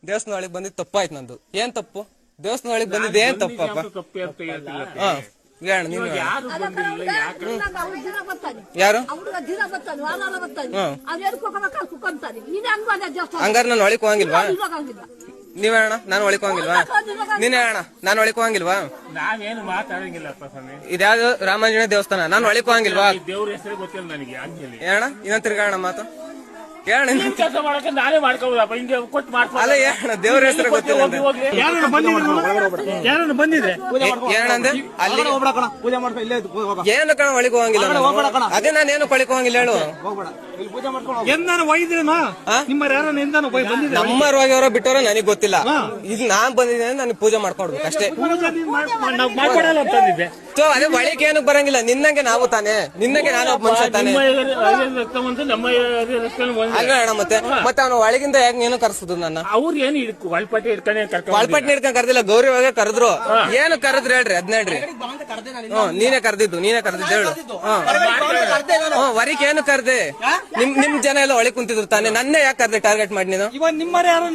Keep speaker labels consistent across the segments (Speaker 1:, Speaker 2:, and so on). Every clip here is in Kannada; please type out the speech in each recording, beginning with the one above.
Speaker 1: ದೇವಸ್ಥಾನ ಒಳಗೆ ಬಂದಿದ್ದು ತಪ್ಪಾಯ್ತು ನಂದು. ಏನ್ ತಪ್ಪು? ದೇವಸ್ಥಾನ ಒಳಗೆ ಬಂದಿದ್ದು ಏನ್ ತಪ್ಪಪ್ಪ? ಹಾ ಹೇಳ ನೀನು. ಯಾರು ಹಂಗಾರ ನಾನು ಒಳಗೆ ಹೋಗಂಗಿಲ್ವಾ? ನೀವ್ ಹೇಳೋಣ ನಾನು ಒಳಗೆ ಹೋಗಂಗಿಲ್ವಾ? ನೀನ್ ಹೇಳೋಣ ನಾನು ಒಳಗೆ ಹೋಗಂಗಿಲ್ವಾ?
Speaker 2: ನಾವೇನು ಮಾತಾಡಂಗಿಲ್ಲಪ್ಪ ಸ್ವಾಮಿ.
Speaker 1: ಇದ್ಯಾವ್ದು ರಾಮಾಂಜನೇಯ ದೇವಸ್ಥಾನ, ನಾನು ಒಳಗೆ ಹೋಗಂಗಿಲ್ವಾ?
Speaker 2: ದೇವ್ರ ಹೆಸರು ಗೊತ್ತಿಲ್ಲ ನನಗೆ.
Speaker 1: ಹೇಳ ಇನ್ನೊಂದ್ ತಿರ್ಗಾಣ ಮಾತು ಹೇಳ.
Speaker 2: ಕೆಲಸ ಮಾಡಕ್ಕೆ ನಾನೇ ಮಾಡ್ಕೋಬೋದಪ್ಪ, ಹಿಂಗೆ ಕೊಟ್ಟು ಮಾಡ್ಕೊ.
Speaker 1: ಅಲ್ಲ ಹೇಳ ದೇವ್ರ ಹೆಸರು ಗೊತ್ತಿಲ್ಲ.
Speaker 2: ಯಾರನ್ನ ಬಂದಿದೆ
Speaker 1: ಏನಂದೆ ಅಲ್ಲಿ
Speaker 3: ಪೂಜೆ ಮಾಡ್ಕೊ ಇಲ್ಲೇ
Speaker 1: ಏನು ಕಣ ಒಳಗೆ ಹೋಗಂಗಿಲ್ಲ. ಅದೇ ನಾನೇನು ಒಳಗೆ ಹೋಗಂಗಿಲ್ಲ ಹೇಳು.
Speaker 3: ಪೂಜೆ ಮಾಡ್ಕೊಂಡು
Speaker 2: ಎಂದಾನು ಒಯ್ದ್ರೇನಾ ನಿಮ್ಮ ಯಾರನ್ನ ಎಂದಾನು ಬಂದಿದೆ?
Speaker 1: ನಮ್ಮರು ಹೋಗ್ಯವರೋ ಬಿಟ್ಟವರೋ ನನಗೆ ಗೊತ್ತಿಲ್ಲ. ಇದು ನಾನ್ ಬಂದಿದ್ದೇನೆ, ನನಗೆ ಪೂಜೆ ಮಾಡ್ಕೊಡ್ಬೇಕು ಅಷ್ಟೇ.
Speaker 2: ಮಾಡ್ಕೊಡಲ್ಲ ಅಂತಂದಿದ್ದೆ.
Speaker 1: ಸೊ ಅದೇ ಒಳಗೆ ಏನಕ್ಕೆ ಬರಂಗಿಲ್ಲ. ನಿನ್ನಂಗೆ ನಾವು ತಾನೆ, ನಿನ್ನಂಗೆ ನಾನು ಒಬ್ಬ ಮನುಷ್ಯ ತಾನೆ ಅಲ್ವೇ ಅಣ್ಣ. ಮತ್ತೆ ಅವನು ಒಳಗಿಂದ ಯಾಕೆ ಏನು ಕರ್ಸುದು ನನ್ನ?
Speaker 2: ಅವ್ರು ಏನು ಒಳಪಟ್ಟಿ ಹಿಡ್ಕೊಂಡು
Speaker 1: ಒಳಪಟ್ಟಿ ಹಿಡ್ಕೊಂಡ್ ಕರ್ದಿಲ್ಲ, ಗೌರಿ ಒಳಗೆ ಕರೆದ್ರು. ಏನು ಕರೆದ್ರು ಹೇಳ್ರಿ, ಅದ್ನ ಹೇಳ್ರಿ. ನೀನೇ ಕರ್ದಿದ್ದು ಹೇಳು. ವರಿಕ್ ಏನು ಕರ್ದೆ? ನಿಮ್ ಜನ ಎಲ್ಲ ಒಳಗೆ ಕುಂತಿದ್ರು ತಾನೆ, ನನ್ನೇ ಯಾಕೆ ಕರ್ದೆ ಟಾರ್ಗೆಟ್ ಮಾಡಿ ನೀನು?
Speaker 2: ಇವಾಗ ನಿಮ್ಮ ಯಾರು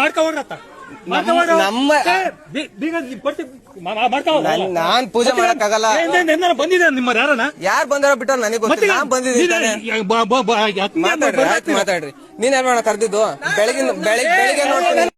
Speaker 2: ಮಾಡ್ಕೋರತ್ತ
Speaker 1: ನಮ್ಮ ನಾನ್ ಪೂಜೆ ಮಾಡಕ್ಕಾಗಲ್ಲ.
Speaker 2: ಬಂದಿದೆ ನಿಮ್ಮ ಯಾರನ್ನ?
Speaker 1: ಯಾರು ಬಂದಾರೋ ಬಿಟ್ಟ ನನಗೆ ಗೊತ್ತಿಲ್ಲ. ನಾನ್ ಬಂದಿದ್ದೀನಿ. ಮಾತಾಡ್ರಿ ನೀನ್ ಯಾರು ಕರ್ದಿದ್ದು? ಬೆಳಗ್ಗೆ ನೋಡ್ತೀನಿ.